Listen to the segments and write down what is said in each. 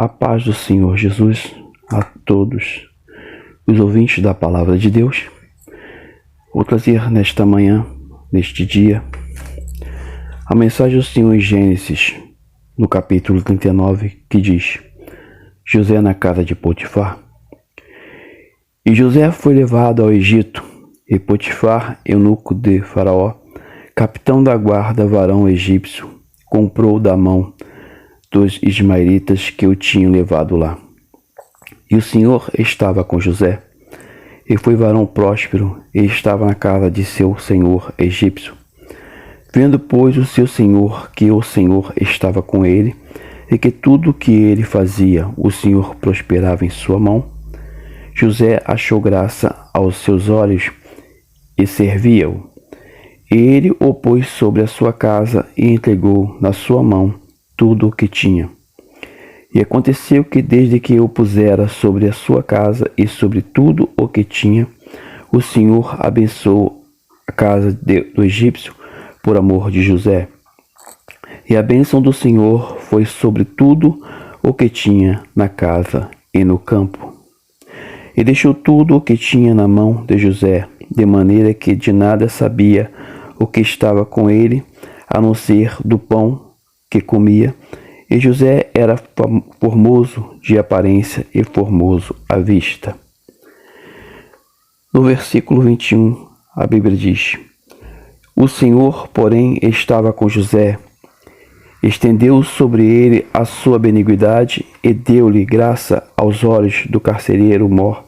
A paz do Senhor Jesus a todos os ouvintes da Palavra de Deus. Vou trazer nesta manhã, neste dia, a mensagem do Senhor em Gênesis, no capítulo 39, que diz: José na casa de Potifar. E José foi levado ao Egito, e Potifar, eunuco de Faraó, capitão da guarda, varão egípcio, comprou da mão dos ismaelitas que o tinham levado lá. E o Senhor estava com José, e foi varão próspero, e estava na casa de seu senhor egípcio. Vendo, pois, o seu senhor que o Senhor estava com ele, e que tudo o que ele fazia, o Senhor prosperava em sua mão, José achou graça aos seus olhos e servia-o. E ele o pôs sobre a sua casa e entregou na sua mão tudo o que tinha. E aconteceu que desde que o pusera sobre a sua casa e sobre tudo o que tinha, o Senhor abençoou a casa do egípcio por amor de José. E a bênção do Senhor foi sobre tudo o que tinha na casa e no campo. E deixou tudo o que tinha na mão de José, de maneira que de nada sabia o que estava com ele, a não ser do pão que comia. E José era formoso de aparência e formoso à vista. No versículo 21, a Bíblia diz: O Senhor, porém, estava com José, estendeu sobre ele a sua benignidade e deu-lhe graça aos olhos do carcereiro Mor.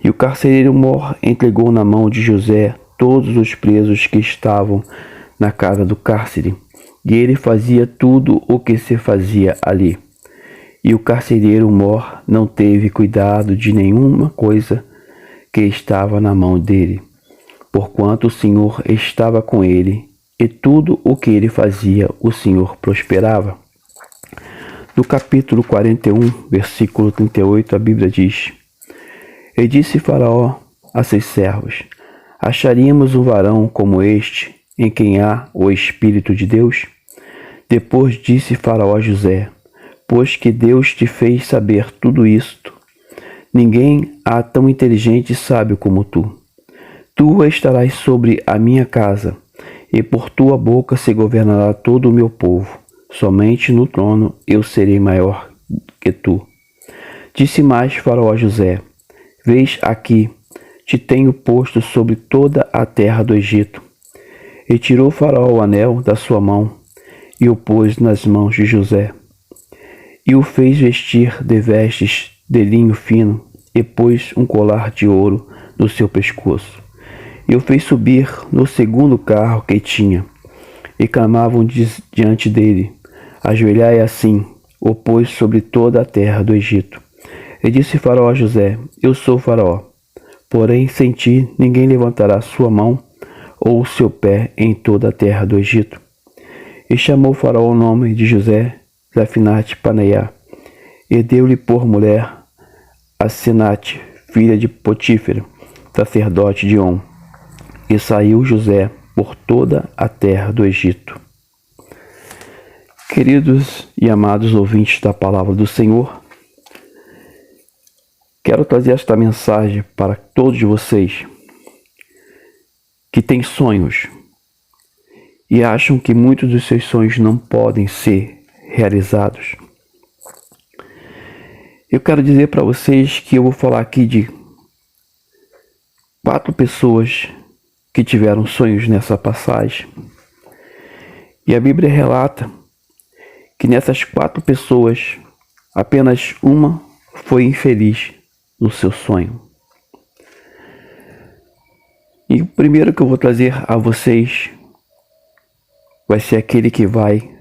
E o carcereiro Mor entregou na mão de José todos os presos que estavam na casa do cárcere, e ele fazia tudo o que se fazia ali. E o carcereiro Mor não teve cuidado de nenhuma coisa que estava na mão dele, porquanto o Senhor estava com ele, e tudo o que ele fazia, o Senhor prosperava. No capítulo 41, versículo 38, a Bíblia diz: E disse Faraó a seus servos: Acharíamos um varão como este, em quem há o Espírito de Deus? Depois disse Faraó a José: Pois que Deus te fez saber tudo isto, ninguém há tão inteligente e sábio como tu. Tu estarás sobre a minha casa, e por tua boca se governará todo o meu povo. Somente no trono eu serei maior que tu. Disse mais Faraó a José: Vês aqui, te tenho posto sobre toda a terra do Egito. E tirou Faraó o anel da sua mão, e o pôs nas mãos de José. E o fez vestir de vestes de linho fino, e pôs um colar de ouro no seu pescoço. E o fez subir no segundo carro que tinha, e clamavam diante dele: Ajoelhai assim. O pôs sobre toda a terra do Egito. E disse Faraó a José: Eu sou Faraó, porém sem ti ninguém levantará sua mão ou o seu pé em toda a terra do Egito. E chamou Faraó o nome de José Zafinate Paneá, e deu-lhe por mulher a Senate, filha de Potífera, sacerdote de On. E saiu José por toda a terra do Egito. Queridos e amados ouvintes da Palavra do Senhor, quero trazer esta mensagem para todos vocês que têm sonhos e acham que muitos dos seus sonhos não podem ser realizados. Eu quero dizer para vocês que eu vou falar aqui de 4 pessoas que tiveram sonhos nessa passagem. E a Bíblia relata que nessas 4 pessoas, apenas uma foi infeliz no seu sonho. E o primeiro que eu vou trazer a vocês vai ser aquele que vai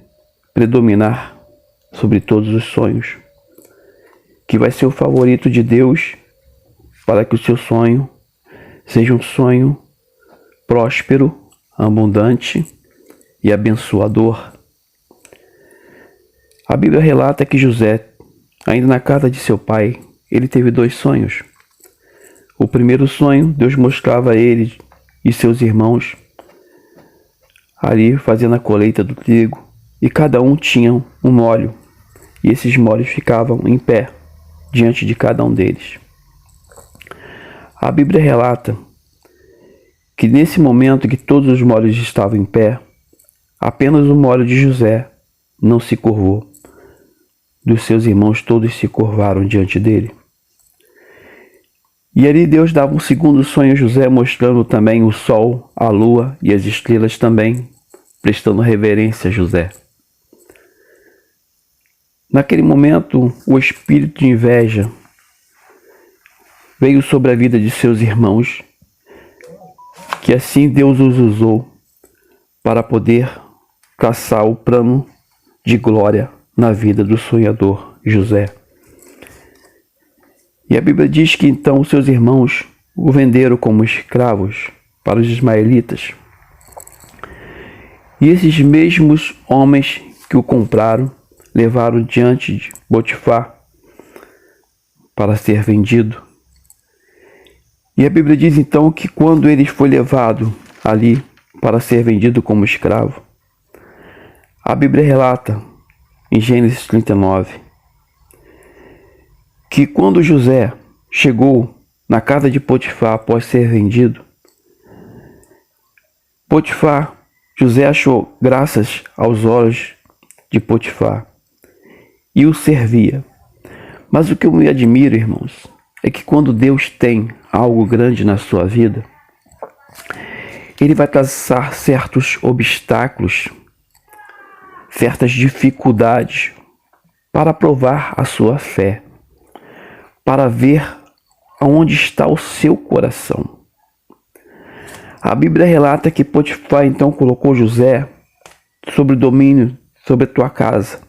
predominar sobre todos os sonhos, que vai ser o favorito de Deus para que o seu sonho seja um sonho próspero, abundante e abençoador. A Bíblia relata que José, ainda na casa de seu pai, ele teve 2 sonhos. O primeiro sonho, Deus mostrava a ele e seus irmãos ali fazendo a colheita do trigo, e cada um tinha um molho, e esses moles ficavam em pé diante de cada um deles. A Bíblia relata que nesse momento que todos os moles estavam em pé, apenas o mole de José não se curvou. Dos seus irmãos todos se curvaram diante dele. E ali Deus dava um segundo sonho a José, mostrando também o sol, a lua e as estrelas também, prestando reverência a José. Naquele momento, o espírito de inveja veio sobre a vida de seus irmãos, que assim Deus os usou para poder traçar o plano de glória na vida do sonhador José. E a Bíblia diz que então seus irmãos o venderam como escravos para os ismaelitas. E esses mesmos homens que o compraram levaram diante de Potifar para ser vendido. E a Bíblia diz então que quando ele foi levado ali para ser vendido como escravo, a Bíblia relata em Gênesis 39 que quando José chegou na casa de Potifar após ser vendido, José achou graças aos olhos de Potifar e o servia. Mas o que eu me admiro, irmãos, é que quando Deus tem algo grande na sua vida, Ele vai traçar certos obstáculos, certas dificuldades para provar a sua fé, para ver aonde está o seu coração. A Bíblia relata que Potifar então colocou José sobre o domínio sobre a tua casa.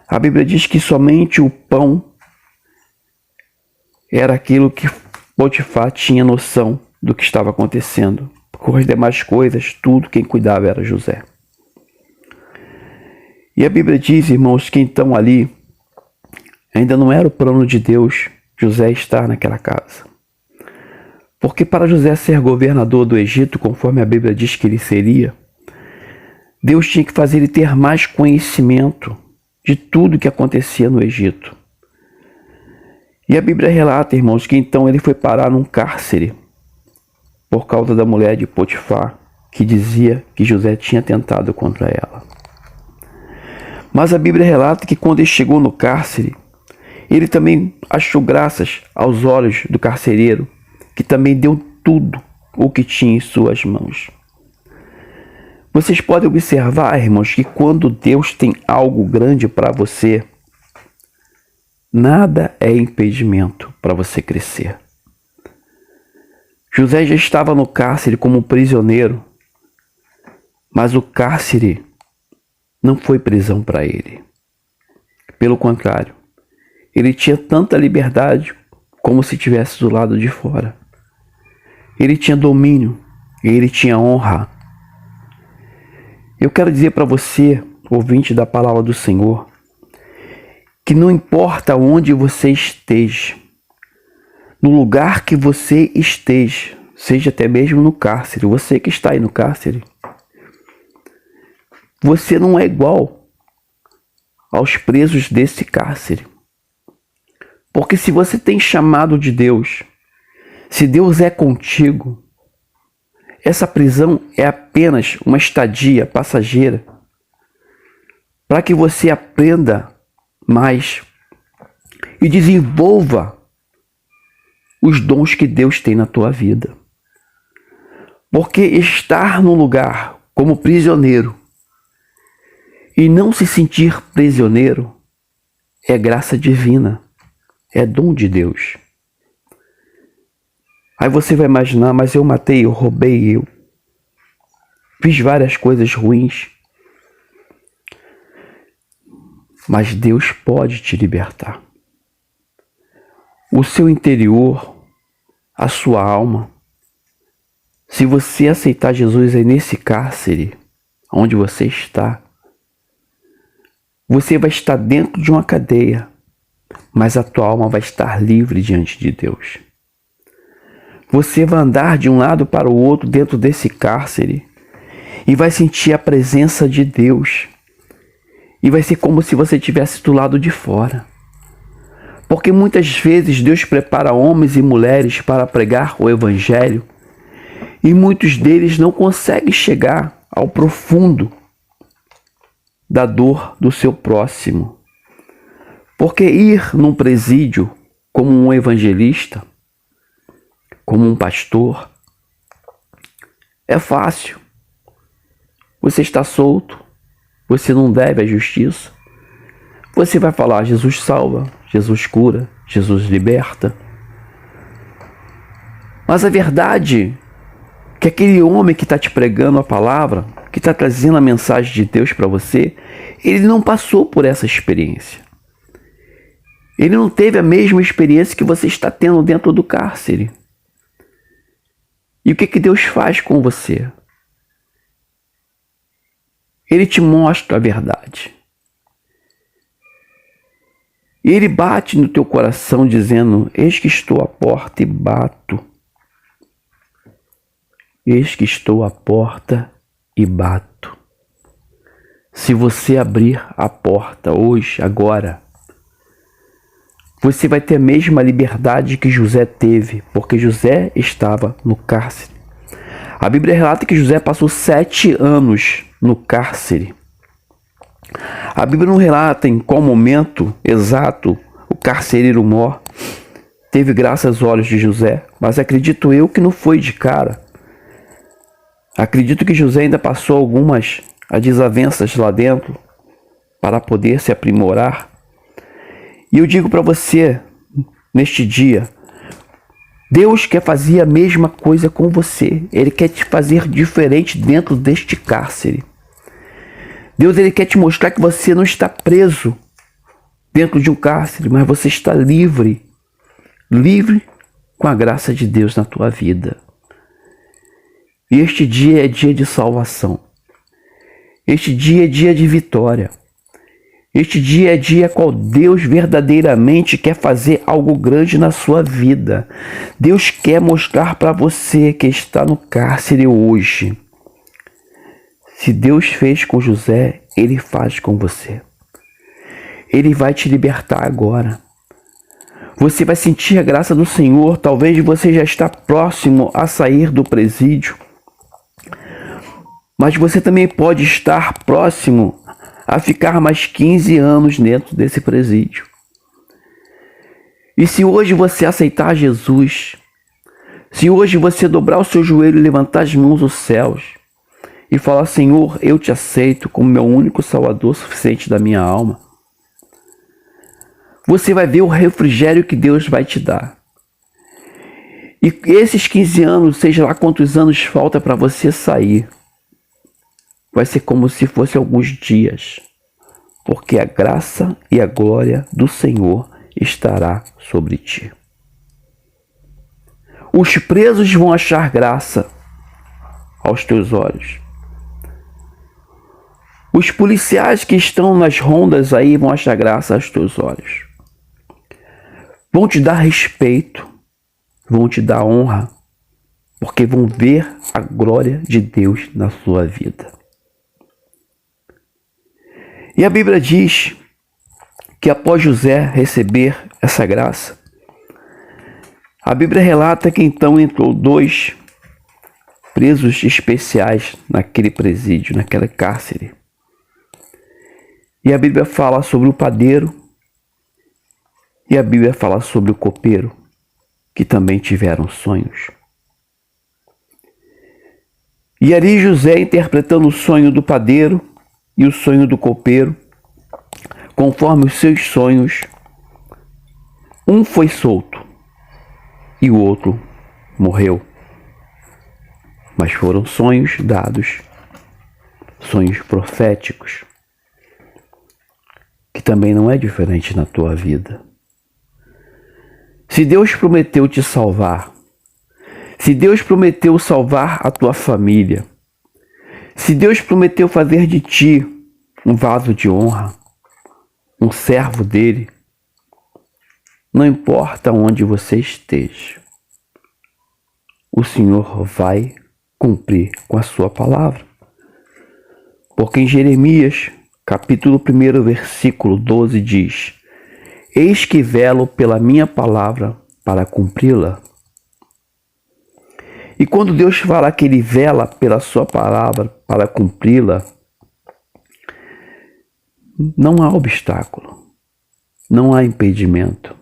A Bíblia diz que somente o pão era aquilo que Potifar tinha noção do que estava acontecendo. Com as demais coisas, tudo quem cuidava era José. E a Bíblia diz, irmãos, que então ali ainda não era o plano de Deus José estar naquela casa. Porque para José ser governador do Egito, conforme a Bíblia diz que ele seria, Deus tinha que fazer ele ter mais conhecimento de tudo que acontecia no Egito. E a Bíblia relata, irmãos, que então ele foi parar num cárcere por causa da mulher de Potifar, que dizia que José tinha tentado contra ela. Mas a Bíblia relata que quando ele chegou no cárcere, ele também achou graças aos olhos do carcereiro, que também deu tudo o que tinha em suas mãos. Vocês podem observar, irmãos, que quando Deus tem algo grande para você, nada é impedimento para você crescer. José já estava no cárcere como prisioneiro, mas o cárcere não foi prisão para ele. Pelo contrário, ele tinha tanta liberdade como se estivesse do lado de fora. Ele tinha domínio, ele tinha honra. Eu quero dizer para você, ouvinte da palavra do Senhor, que não importa onde você esteja, no lugar que você esteja, seja até mesmo no cárcere, você que está aí no cárcere, você não é igual aos presos desse cárcere. Porque se você tem chamado de Deus, se Deus é contigo, essa prisão é apenas uma estadia passageira para que você aprenda mais e desenvolva os dons que Deus tem na tua vida. Porque estar num lugar como prisioneiro e não se sentir prisioneiro é graça divina, é dom de Deus. Aí você vai imaginar, mas eu matei, eu roubei, eu fiz várias coisas ruins. Mas Deus pode te libertar. O seu interior, a sua alma, se você aceitar Jesus aí nesse cárcere, onde você está, você vai estar dentro de uma cadeia, mas a tua alma vai estar livre diante de Deus. Você vai andar de um lado para o outro dentro desse cárcere e vai sentir a presença de Deus. E vai ser como se você estivesse do lado de fora. Porque muitas vezes Deus prepara homens e mulheres para pregar o Evangelho e muitos deles não conseguem chegar ao profundo da dor do seu próximo. Porque ir num presídio como um evangelista, como um pastor, é fácil. Você está solto, você não deve à justiça. Você vai falar: Jesus salva, Jesus cura, Jesus liberta. Mas a verdade é que aquele homem que está te pregando a palavra, que está trazendo a mensagem de Deus para você, ele não passou por essa experiência. Ele não teve a mesma experiência que você está tendo dentro do cárcere. E o que Deus faz com você? Ele te mostra a verdade. E ele bate no teu coração dizendo: eis que estou à porta e bato. Eis que estou à porta e bato. Se você abrir a porta hoje, agora, você vai ter a mesma liberdade que José teve, porque José estava no cárcere. A Bíblia relata que José passou 7 anos no cárcere. A Bíblia não relata em qual momento exato o carcereiro mor teve graça aos olhos de José, mas acredito eu que não foi de cara. Acredito que José ainda passou algumas desavenças lá dentro para poder se aprimorar. E eu digo para você, neste dia, Deus quer fazer a mesma coisa com você. Ele quer te fazer diferente dentro deste cárcere. Deus, ele quer te mostrar que você não está preso dentro de um cárcere, mas você está livre. Livre com a graça de Deus na tua vida. E este dia é dia de salvação. Este dia é dia de vitória. Este dia é dia qual Deus verdadeiramente quer fazer algo grande na sua vida. Deus quer mostrar para você que está no cárcere hoje. Se Deus fez com José, Ele faz com você. Ele vai te libertar agora. Você vai sentir a graça do Senhor. Talvez você já está próximo a sair do presídio. Mas você também pode estar próximo a ficar mais 15 anos dentro desse presídio. E se hoje você aceitar Jesus, se hoje você dobrar o seu joelho e levantar as mãos aos céus e falar: Senhor, eu te aceito como meu único Salvador suficiente da minha alma, você vai ver o refrigério que Deus vai te dar. E esses 15 anos, seja lá quantos anos falta para você sair, vai ser como se fosse alguns dias, porque a graça e a glória do Senhor estará sobre ti. Os presos vão achar graça aos teus olhos. Os policiais que estão nas rondas aí vão achar graça aos teus olhos. Vão te dar respeito, vão te dar honra, porque vão ver a glória de Deus na sua vida. E a Bíblia diz que após José receber essa graça, a Bíblia relata que então entrou 2 presos especiais naquele presídio, naquele cárcere. E a Bíblia fala sobre o padeiro e a Bíblia fala sobre o copeiro, que também tiveram sonhos. E ali José, interpretando o sonho do padeiro e o sonho do copeiro, conforme os seus sonhos, um foi solto e o outro morreu. Mas foram sonhos dados, sonhos proféticos, que também não é diferente na tua vida. Se Deus prometeu te salvar, se Deus prometeu salvar a tua família, se Deus prometeu fazer de ti um vaso de honra, um servo dele, não importa onde você esteja, o Senhor vai cumprir com a sua palavra. Porque em Jeremias, capítulo 1, versículo 12 diz: Eis que velo pela minha palavra para cumpri-la. E quando Deus fala que Ele vela pela sua palavra para cumpri-la, não há obstáculo, não há impedimento,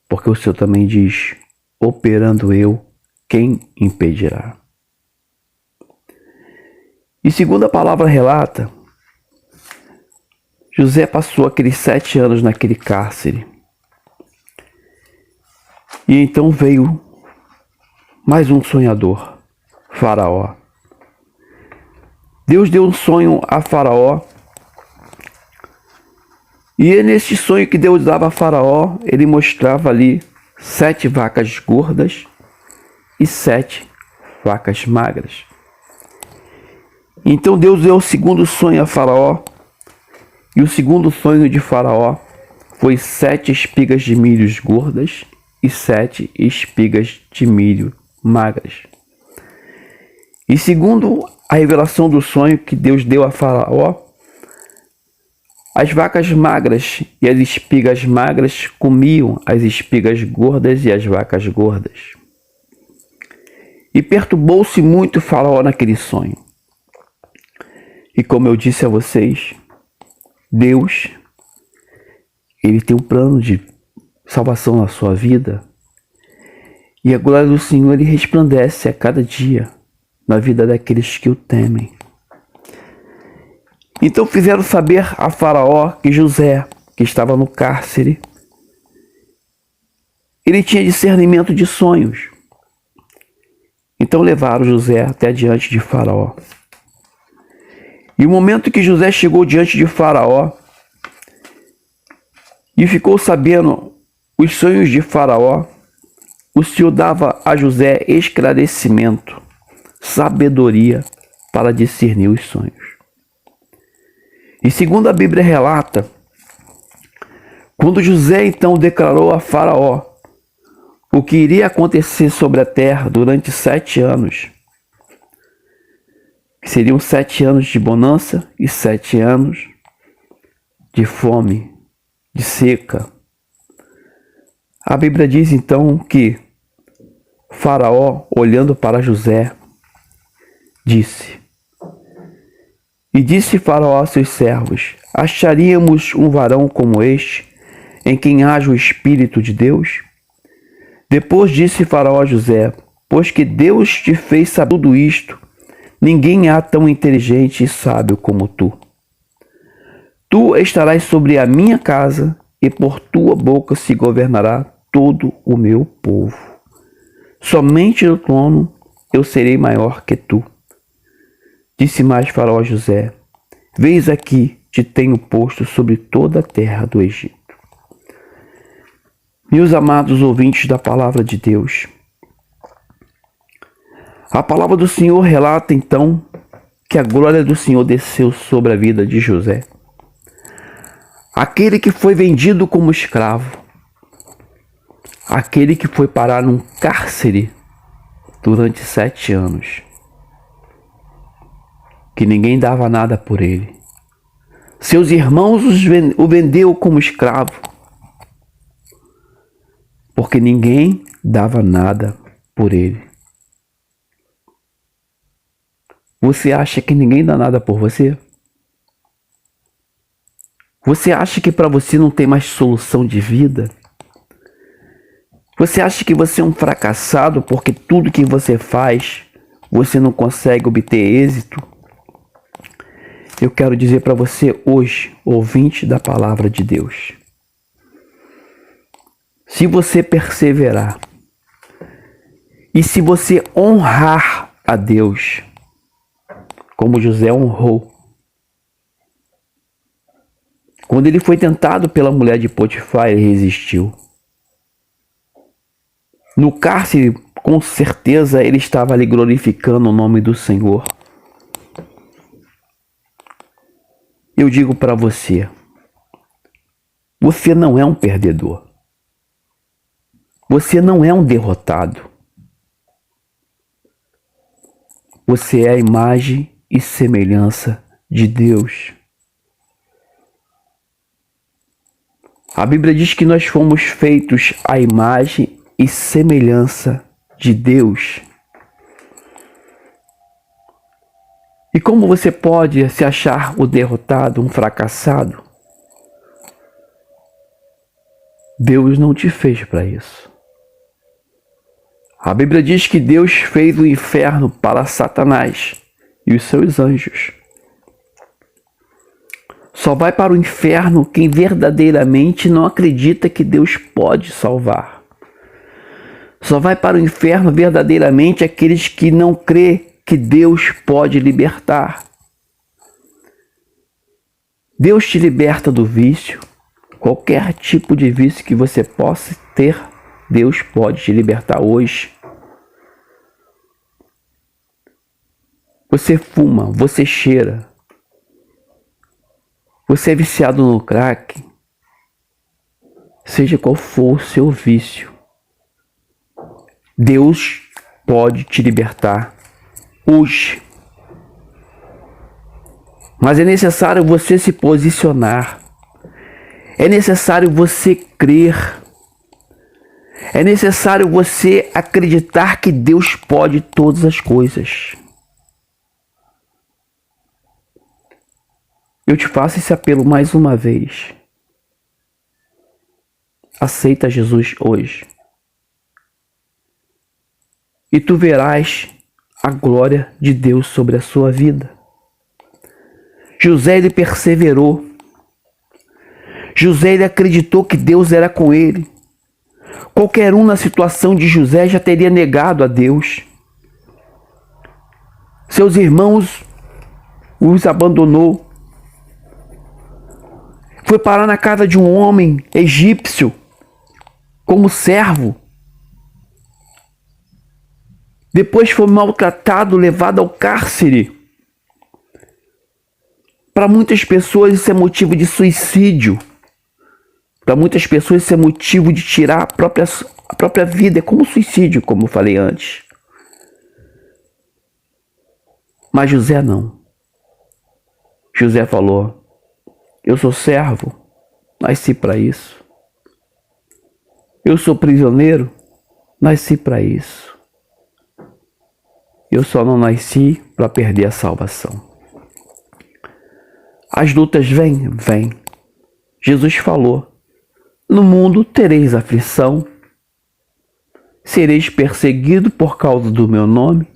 porque o Senhor também diz: operando eu, quem impedirá? E segundo a palavra relata, José passou aqueles 7 anos naquele cárcere. E então veio mais um sonhador, Faraó. Deus deu um sonho a Faraó. E nesse sonho que Deus dava a Faraó, ele mostrava ali 7 vacas gordas e 7 vacas magras. Então Deus deu o segundo sonho a Faraó. E o segundo sonho de Faraó foi 7 espigas de milho gordas e 7 espigas de milho magras. E segundo a revelação do sonho que Deus deu a Faraó, as vacas magras e as espigas magras comiam as espigas gordas e as vacas gordas. E perturbou-se muito Faraó naquele sonho. E como eu disse a vocês, Deus, Ele tem um plano de salvação na sua vida. E a glória do Senhor, Ele resplandece a cada dia na vida daqueles que o temem. Então fizeram saber a Faraó que José, que estava no cárcere, ele tinha discernimento de sonhos. Então levaram José até diante de Faraó. E o momento que José chegou diante de Faraó e ficou sabendo os sonhos de Faraó, o Senhor dava a José esclarecimento, sabedoria para discernir os sonhos. E segundo a Bíblia relata, quando José então declarou a Faraó o que iria acontecer sobre a terra durante 7 anos, que seriam 7 anos de bonança e 7 anos de fome, de seca. A Bíblia diz então que Faraó, olhando para José, disse: E disse Faraó a seus servos: Acharíamos um varão como este, em quem haja o Espírito de Deus? Depois disse Faraó a José: Pois que Deus te fez saber tudo isto, ninguém há tão inteligente e sábio como tu. Tu estarás sobre a minha casa, e por tua boca se governará todo o meu povo. Somente no trono eu serei maior que tu. Disse mais Faraó a José: Veis aqui, te tenho posto sobre toda a terra do Egito. Meus amados ouvintes da palavra de Deus, a palavra do Senhor relata então que a glória do Senhor desceu sobre a vida de José. Aquele que foi vendido como escravo, aquele que foi parar num cárcere durante 7 anos, que ninguém dava nada por ele. Seus irmãos o vendeu como escravo, porque ninguém dava nada por ele. Você acha que ninguém dá nada por você? Você acha que para você não tem mais solução de vida? Você acha que você é um fracassado porque tudo que você faz, você não consegue obter êxito? Eu quero dizer para você hoje, ouvinte da palavra de Deus, se você perseverar e se você honrar a Deus, como José honrou, quando ele foi tentado pela mulher de Potifar, ele resistiu. No cárcere, com certeza, ele estava ali glorificando o nome do Senhor. Eu digo para você, você não é um perdedor. Você não é um derrotado. Você é a imagem e semelhança de Deus. A Bíblia diz que nós fomos feitos à imagem e semelhança de Deus. E como você pode se achar o derrotado, um fracassado? Deus não te fez para isso. A Bíblia diz que Deus fez o inferno para Satanás e os seus anjos. Só vai para o inferno quem verdadeiramente não acredita que Deus pode salvar. Só vai para o inferno verdadeiramente aqueles que não crê que Deus pode libertar. Deus te liberta do vício. Qualquer tipo de vício que você possa ter, Deus pode te libertar hoje. Você fuma, você cheira. Você é viciado no crack. Seja qual for o seu vício, Deus pode te libertar hoje. Mas é necessário você se posicionar. É necessário você crer. É necessário você acreditar que Deus pode todas as coisas. Eu te faço esse apelo mais uma vez. Aceita Jesus hoje. E tu verás a glória de Deus sobre a sua vida. José, ele perseverou. José, ele acreditou que Deus era com ele. Qualquer um na situação de José já teria negado a Deus. Seus irmãos os abandonou. Foi parar na casa de um homem egípcio como servo. Depois foi maltratado, levado ao cárcere. Para muitas pessoas isso é motivo de suicídio. Para muitas pessoas isso é motivo de tirar a própria vida. É como suicídio, como eu falei antes. Mas José não. José falou: eu sou servo, nasci para isso. Eu sou prisioneiro, nasci para isso. Eu só não nasci para perder a salvação. As lutas vêm. Jesus falou: no mundo tereis aflição, sereis perseguido por causa do meu nome,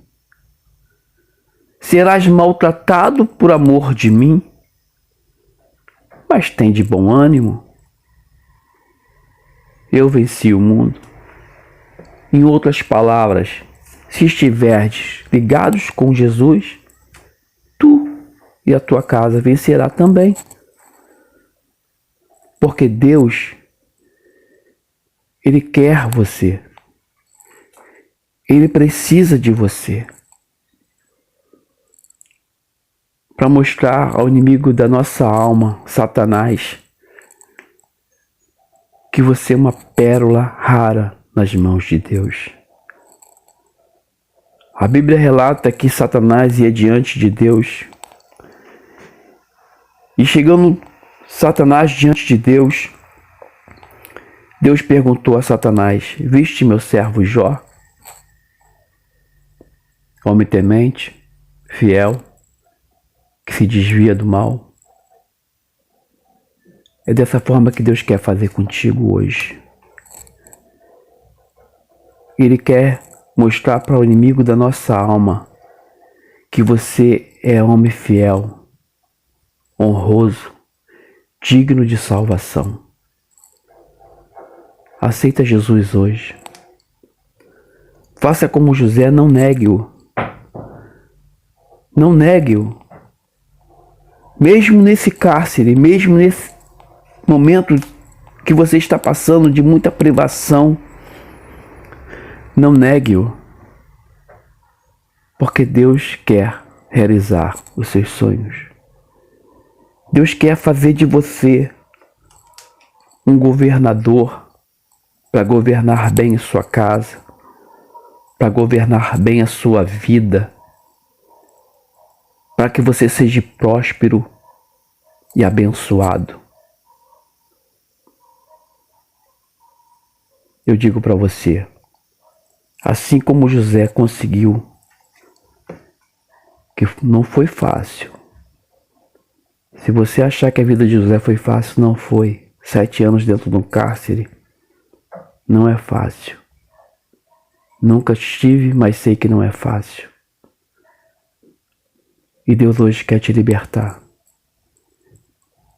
serás maltratado por amor de mim, mas tem de bom ânimo. Eu venci o mundo. Em outras palavras, se estiverdes ligados com Jesus, tu e a tua casa vencerá também. Porque Deus, Ele quer você. Ele precisa de você. Para mostrar ao inimigo da nossa alma, Satanás, que você é uma pérola rara nas mãos de Deus. A Bíblia relata que Satanás ia diante de Deus. E chegando Satanás diante de Deus, Deus perguntou a Satanás: viste meu servo Jó? Homem temente, fiel, que se desvia do mal. É dessa forma que Deus quer fazer contigo hoje. Ele quer mostrar para o inimigo da nossa alma que você é homem fiel, honroso, digno de salvação. Aceita Jesus hoje. Faça como José, não negue-o. Não negue-o. Mesmo nesse cárcere, mesmo nesse momento que você está passando de muita privação, não negue-o. Porque Deus quer realizar os seus sonhos. Deus quer fazer de você um governador para governar bem a sua casa, para governar bem a sua vida, para que você seja próspero e abençoado. eu digo para você, assim como José conseguiu, que não foi fácil. Se você achar que a vida de José foi fácil, não foi. 7 anos dentro de um cárcere não é fácil. Nunca estive, mas sei que não é fácil. E Deus hoje quer te libertar.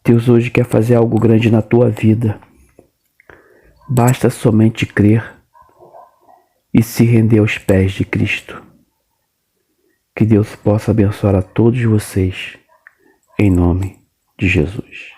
Deus hoje quer fazer algo grande na tua vida. Basta somente crer e se render aos pés de Cristo. Que Deus possa abençoar a todos vocês, em nome de Jesus.